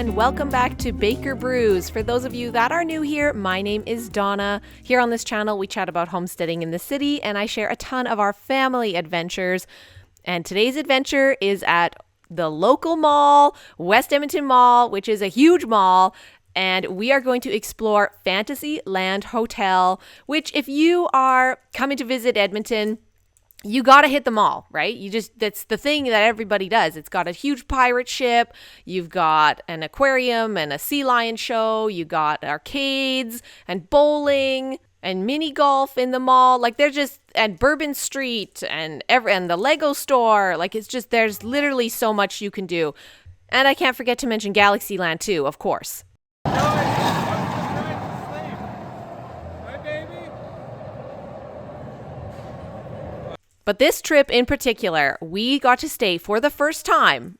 and welcome back to Baker Brews. For those of you that are new here, my name is Donna. Here on this channel, we chat about homesteading in the city, and I share a ton of our family adventures. And today's adventure is at the local mall, West Edmonton Mall, which is a huge mall. And we are going to explore Fantasyland Hotel, which if you are coming to visit Edmonton, you got to hit the mall, right? That's the thing that everybody does. It's got a huge pirate ship. You've got an aquarium and a sea lion show. You got arcades and bowling and mini golf in the mall. Like and Bourbon Street and the Lego store. Like there's literally so much you can do. And I can't forget to mention Galaxyland too, of course. But this trip in particular, we got to stay for the first time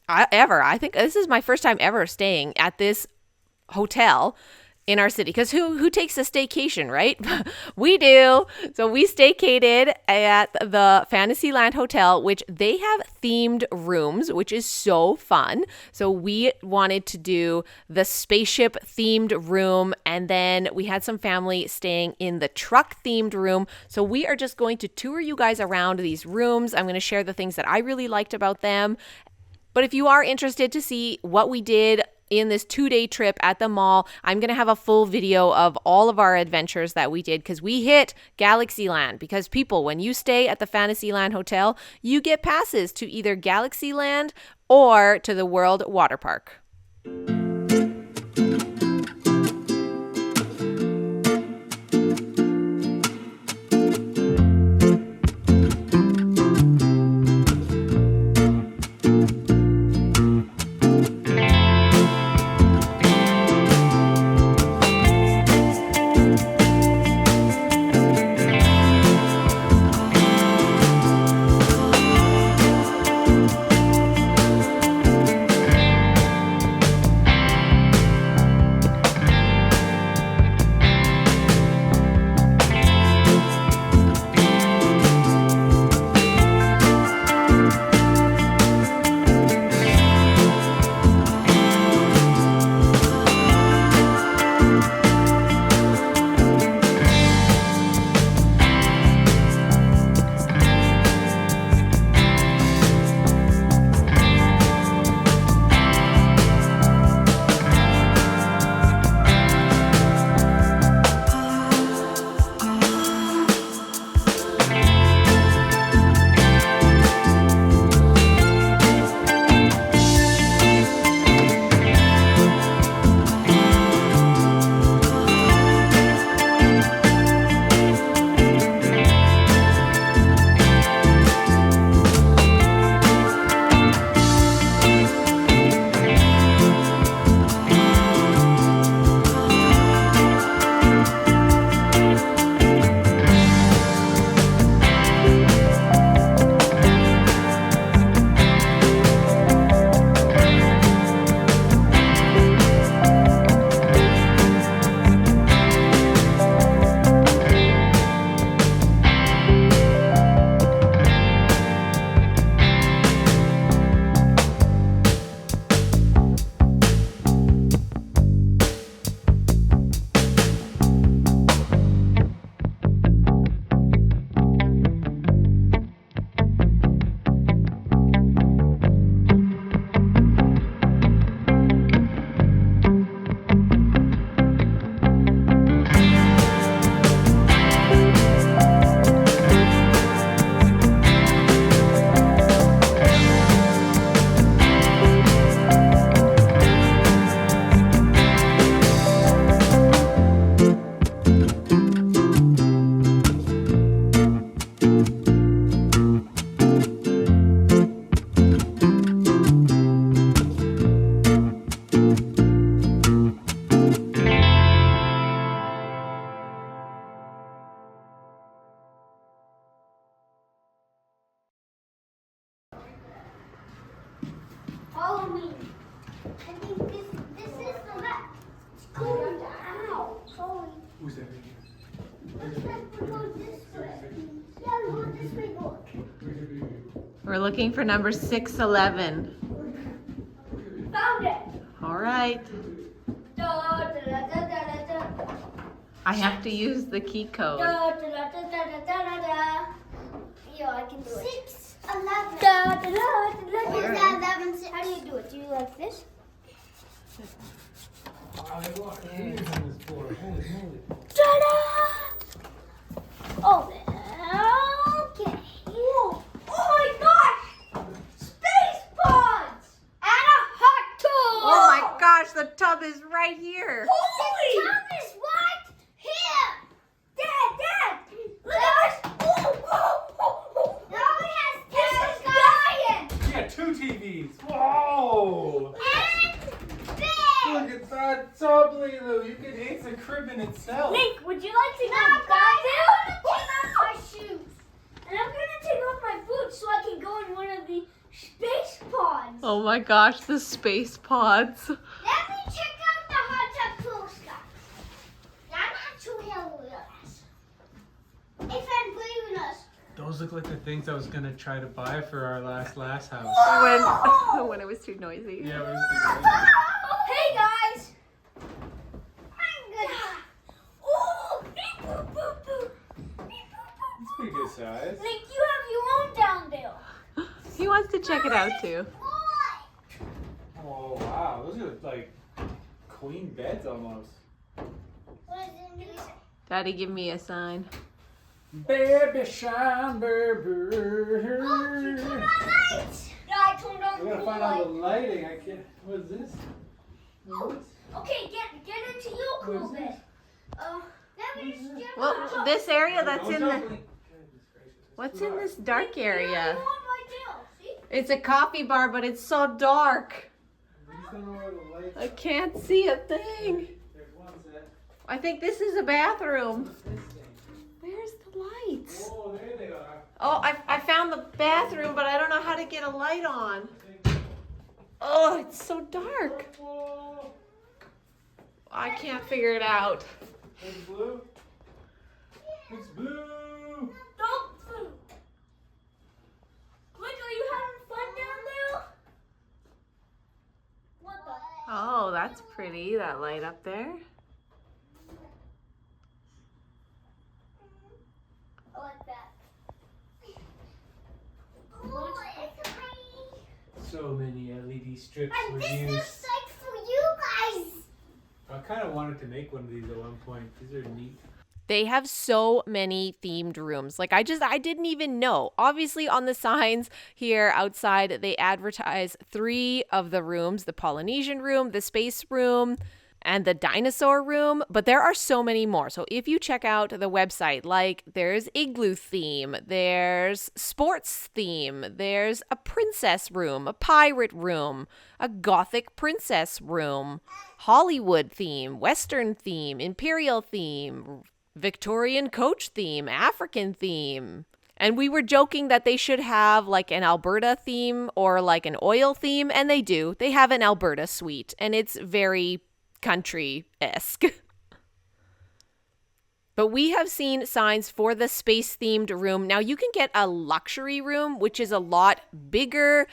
ever. I think this is my first time ever staying at this hotel in our city. Because who takes a staycation, right? We do. So we staycated at the Fantasyland Hotel, which they have themed rooms, which is so fun. So we wanted to do the spaceship themed room, and then we had some family staying in the truck themed room. So we are just going to tour you guys around these rooms. I'm going to share the things that I really liked about them. But if you are interested to see what we did in this 2-day trip at the mall, I'm going to have a full video of all of our adventures that we did, because we hit Galaxyland. Because people, when you stay at the Fantasyland Hotel, you get passes to either Galaxyland or to the World Water Park. Follow me. I think this is the left. Ow. Sorry. Who's that? Looks like we go this way. Yeah, we go this way. Look. We're looking for number 611. Found it. All right. light. Da, da, da, da, da, da. I have to use the key code. Da, da, da, da, da, da, da, da. Yeah, I can do it. 6, 11. Da, da, da, da, da, da. 11, 6. How do you do it? Do you like this? Wow, they got years on this board. Holy moly. Ta-da! Oh, okay. Whoa. Oh my gosh! Space pods! And a hot tub! Oh my gosh, the tub is right here. Holy! The tub is right here! Dad! Look at this! Whoa! It only has 10 giant! You got 2 TVs. Whoa! And big! Look at that tub, Lilo. You could ace a crib in itself. Link, would you like to go down there? I'm gonna take off my shoes. And I'm gonna take off my boots so I can go in one of the space pods. Oh my gosh, the space pods. Let me check out the hot tub pool, Scott. I'm not too hell with us. If I'm playing with us. Those look like the things I was gonna try to buy for our last house. When it was too noisy. Yeah, we was Hey guys! I'm gonna. Oh! Beep boop boop boop. Beep boop boop It's pretty good size. Link, you have your own down there. He wants to check it out too. Boy! Oh wow, those are like queen beds almost. What is it? Daddy, give me a sign. Baby shine, baby. Oh, you turned on lights! Yeah, I turned on We the gotta find light. out the lighting. I can't. What is this? Oh, okay, get into your What is cool this? bed. Let me just get Well, on top. this area that's Don't in jump, the... Link. Goodness gracious, it's What's too in dark. this dark Yeah, area? the one right there. See? It's a coffee bar, but it's so dark. We just don't know where the lights I are. can't see a thing. There's one set. I think this is a bathroom. What's this thing? Where's the lights? Oh, there they are. Oh, I found the bathroom, but I don't know how to get a light on. Oh, it's so dark. Whoa. I can't figure it out. It's blue. It's blue. Dog food. Look, are you having fun down there? What the? Oh, that's pretty, that light up there. I like that. Oh, it's tiny. So many LED strips And were this used. looks like for you guys. I kind of wanted to make one of these at one point. These are neat. They have so many themed rooms. Like I didn't even know. Obviously on the signs here outside, they advertise 3 of the rooms, the Polynesian room, the space room, and the dinosaur room, but there are so many more. So if you check out the website, like there's igloo theme, there's sports theme, there's a princess room, a pirate room, a gothic princess room, Hollywood theme, Western theme, imperial theme, Victorian coach theme, African theme. And we were joking that they should have like an Alberta theme or like an oil theme, and they do. They have an Alberta suite, and it's very country-esque. But we have seen signs for the space-themed room. Now you can get a luxury room, which is a lot bigger,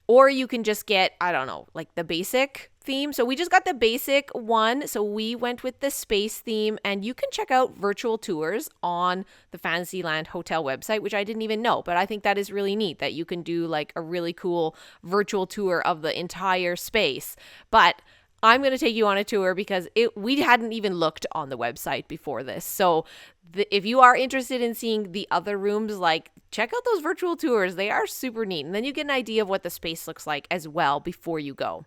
or you can just get, I don't know, like the basic theme. So we just got the basic one. So we went with the space theme, and you can check out virtual tours on the Fantasyland Hotel website, which I didn't even know, but I think that is really neat that you can do like a really cool virtual tour of the entire space. But I'm going to take you on a tour because we hadn't even looked on the website before this. So if you are interested in seeing the other rooms, like check out those virtual tours. They are super neat. And then you get an idea of what the space looks like as well before you go.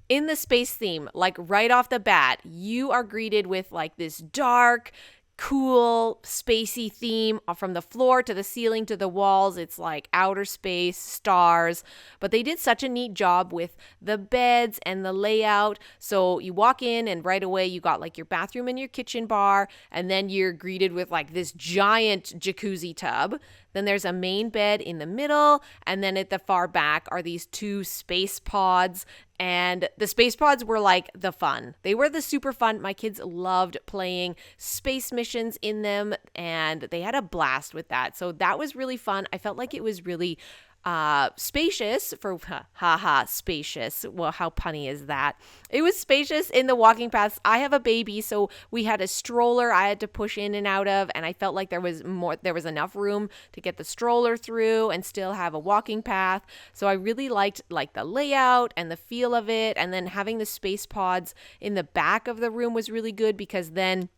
In the space theme, like right off the bat, you are greeted with like this dark, cool, spacey theme from the floor to the ceiling to the walls. It's like outer space, stars, but they did such a neat job with the beds and the layout. So you walk in and right away you got like your bathroom and your kitchen bar, and then you're greeted with like this giant jacuzzi tub. Then there's a main bed in the middle, and then at the far back are these 2 space pods. And the space pods were like the fun. They were the super fun. My kids loved playing space missions in them, and they had a blast with that. So that was really fun. I felt like it was really spacious for spacious. Well, how punny is that? It was spacious in the walking paths. I have a baby, so we had a stroller I had to push in and out of, and I felt like there was enough room to get the stroller through and still have a walking path. So I really liked the layout and the feel of it, and then having the space pods in the back of the room was really good because then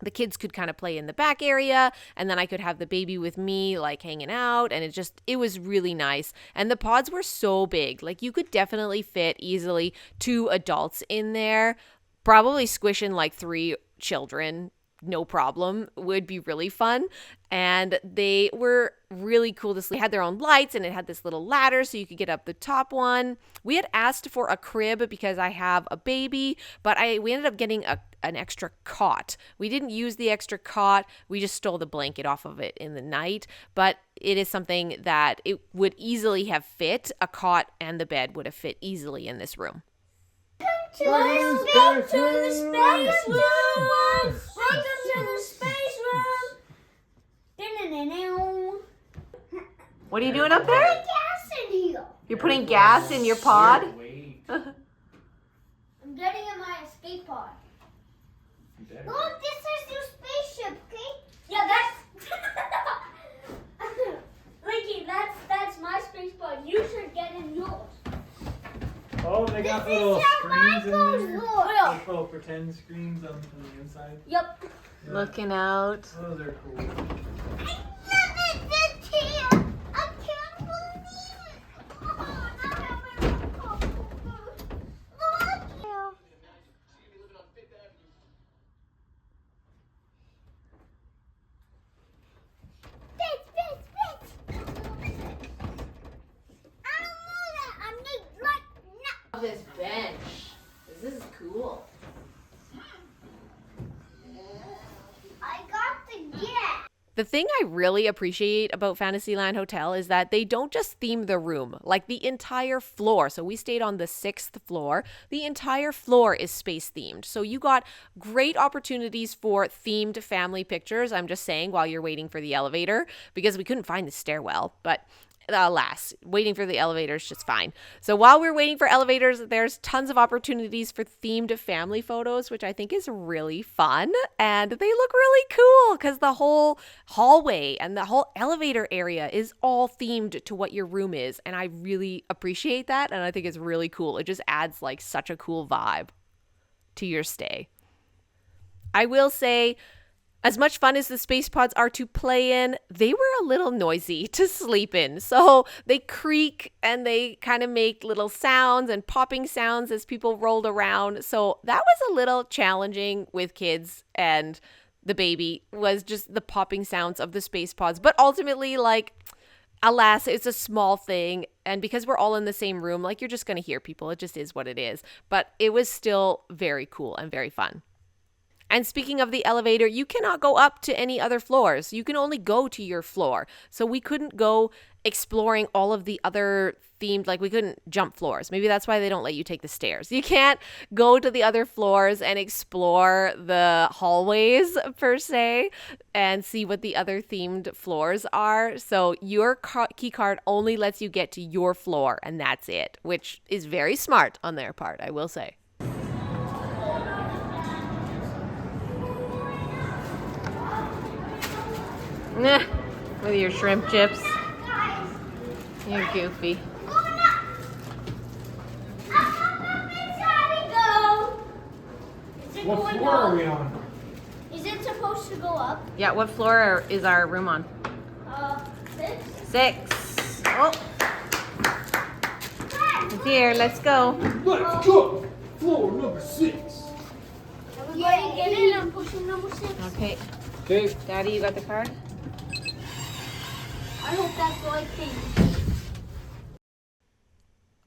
the kids could kind of play in the back area, and then I could have the baby with me like hanging out, and it was really nice. And the pods were so big, like you could definitely fit easily 2 adults in there, probably squishing like 3 children, no problem. Would be really fun. And they were really cool to sleep. They had their own lights, and it had this little ladder so you could get up the top one. We had asked for a crib because I have a baby, but we ended up getting an extra cot. We didn't use the extra cot. We just stole the blanket off of it in the night, but it is something that it would easily have fit. A cot and the bed would have fit easily in this room. Welcome to the space room. Welcome to the space room. What are you doing up Put there? gas in here. You're putting gas in your pod? Wait. I'm getting in my escape pod. Look, this is your spaceship, okay? Yeah, that's Linky, that's my space pod. You should get in yours. Oh, they got This is little how mine screens in goes, there. look. Like little pretend screens on the inside. Yep. Yeah. Looking out. Those are cool. I love it, this here. I can't believe it. Oh, now I have my own cup. Look. Bitch. I don't know that. I need like This bench. This is cool. I got the gas. The thing I really appreciate about Fantasyland Hotel is that they don't just theme the room, like the entire floor. So we stayed on the 6th floor. The entire floor is space themed. So you got great opportunities for themed family pictures. I'm just saying while you're waiting for the elevator because we couldn't find the stairwell, but alas, waiting for the elevator is just fine. So while we're waiting for elevators, there's tons of opportunities for themed family photos, which I think is really fun. And they look really cool because the whole hallway and the whole elevator area is all themed to what your room is. And I really appreciate that. And I think it's really cool. It just adds like such a cool vibe to your stay. I will say, as much fun as the space pods are to play in, they were a little noisy to sleep in. So they creak and they kind of make little sounds and popping sounds as people rolled around. So that was a little challenging with kids, and the baby was just the popping sounds of the space pods. But ultimately, like, alas, it's a small thing. And because we're all in the same room, like, you're just going to hear people. It just is what it is. But it was still very cool and very fun. And speaking of the elevator, you cannot go up to any other floors. You can only go to your floor. So we couldn't go exploring all of the other themed, like we couldn't jump floors. Maybe that's why they don't let you take the stairs. You can't go to the other floors and explore the hallways per se and see what the other themed floors are. So your key card only lets you get to your floor, and that's it, which is very smart on their part, I will say. Nah, with your shrimp chips. Guys, You're goofy. going up. Up, inside we go. Is it What going floor are up? we on? Is it supposed to go up? Yeah, what floor is our room on? 6. 6. Oh, it's here. Let's go. Let's go! Floor number 6. Everybody get in. I'm pushing number 6. Okay. Okay. Daddy, you got the card? I hope that's the right thing.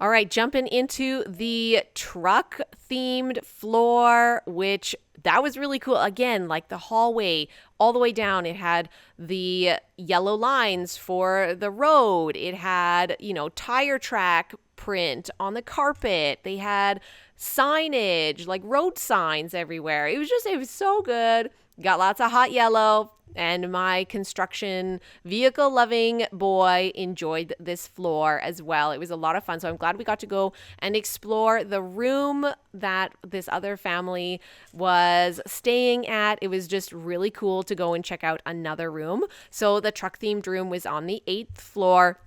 All right, jumping into the truck themed floor, which that was really cool. Again, like the hallway all the way down, it had the yellow lines for the road. It had, tire track print on the carpet. They had signage, like road signs everywhere. It was so good. Got lots of hot yellow. And my construction vehicle loving boy enjoyed this floor as well. It was a lot of fun. So I'm glad we got to go and explore the room that this other family was staying at. It was just really cool to go and check out another room. So the truck themed room was on the 8th floor.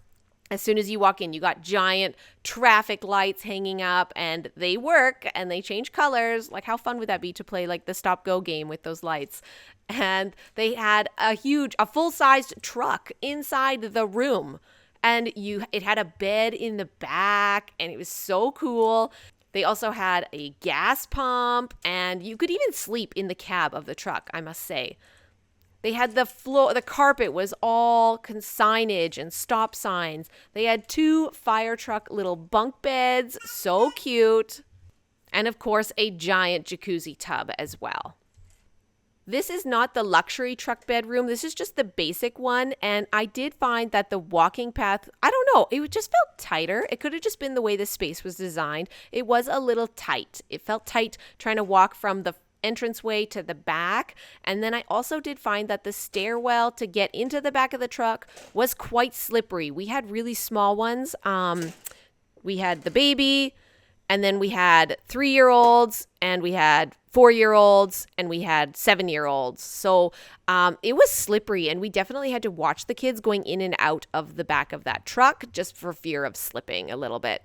As soon as you walk in, you got giant traffic lights hanging up, and they work and they change colors. Like, how fun would that be to play like the stop go game with those lights? And they had a full-sized truck inside the room, and it had a bed in the back, and it was so cool. They also had a gas pump, and you could even sleep in the cab of the truck, I must say. They had the carpet was all signage and stop signs. They had 2 fire truck little bunk beds, so cute. And of course, a giant jacuzzi tub as well. This is not the luxury truck bedroom. This is just the basic one. And I did find that the walking path, I don't know, it just felt tighter. It could have just been the way the space was designed. It was a little tight. It felt tight trying to walk from the entranceway to the back. And then I also did find that the stairwell to get into the back of the truck was quite slippery. We had really small ones. We had the baby, and then we had 3-year-olds, and we had 4-year-olds, and we had 7-year-olds. So it was slippery, and we definitely had to watch the kids going in and out of the back of that truck just for fear of slipping a little bit.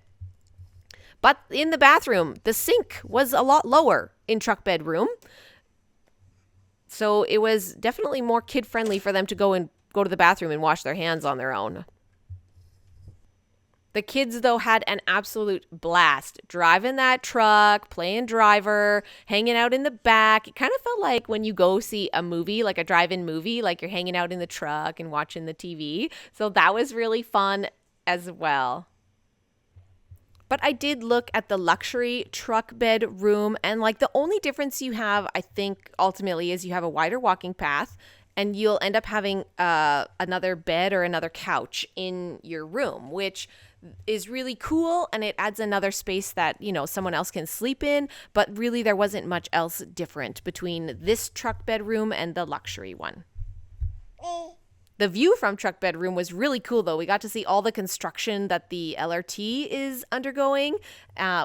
But in the bathroom, the sink was a lot lower in truck bedroom. So it was definitely more kid-friendly for them to go to the bathroom and wash their hands on their own. The kids, though, had an absolute blast driving that truck, playing driver, hanging out in the back. It kind of felt like when you go see a movie, like a drive-in movie, like you're hanging out in the truck and watching the TV. So that was really fun as well. But I did look at the luxury truck bed room, and like the only difference you have, I think, ultimately is you have a wider walking path, and you'll end up having another bed or another couch in your room, which is really cool, and it adds another space that, someone else can sleep in. But really, there wasn't much else different between this truck bedroom and the luxury one. The view from truck bedroom was really cool, though. We got to see all the construction that the LRT is undergoing,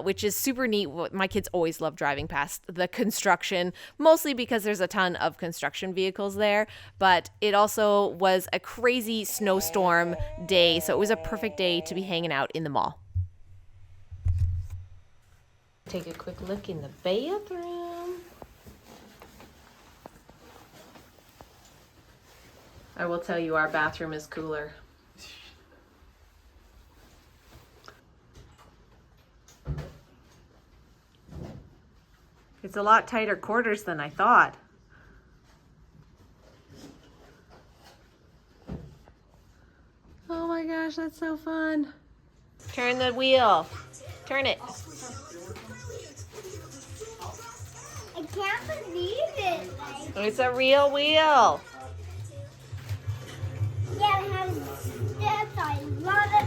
which is super neat. My kids always love driving past the construction, mostly because there's a ton of construction vehicles there. But it also was a crazy snowstorm day, so it was a perfect day to be hanging out in the mall. Take a quick look in the bathroom. I will tell you, our bathroom is cooler. It's a lot tighter quarters than I thought. Oh my gosh, that's so fun. Turn the wheel. Turn it. I can't believe it. It's a real wheel. Yeah, it has steps. I love it.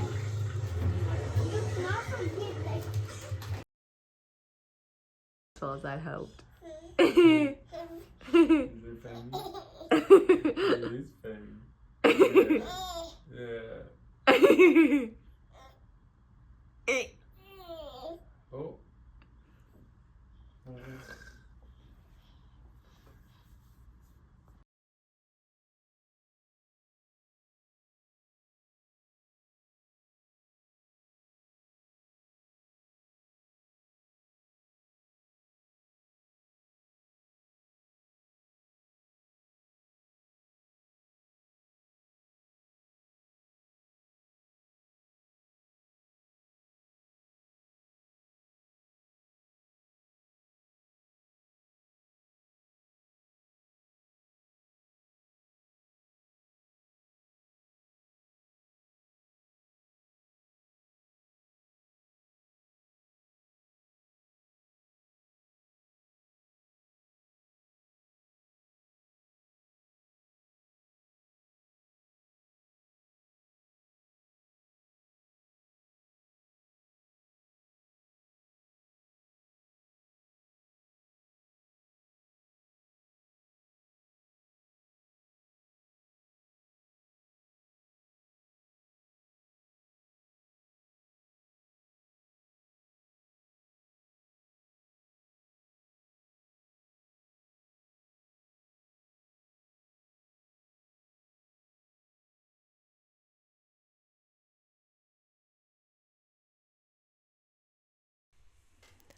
It's not so big, like. As well as I hoped. Is it funny? It is funny. Yeah. Oh.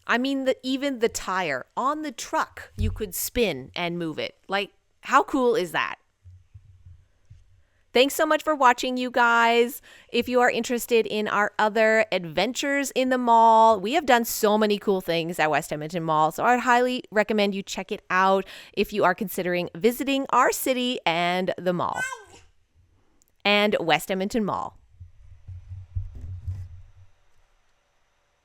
I mean, even the tire on the truck, you could spin and move it. Like, how cool is that? Thanks so much for watching, you guys. If you are interested in our other adventures in the mall, we have done so many cool things at West Edmonton Mall, so I'd highly recommend you check it out if you are considering visiting our city and the mall and West Edmonton Mall.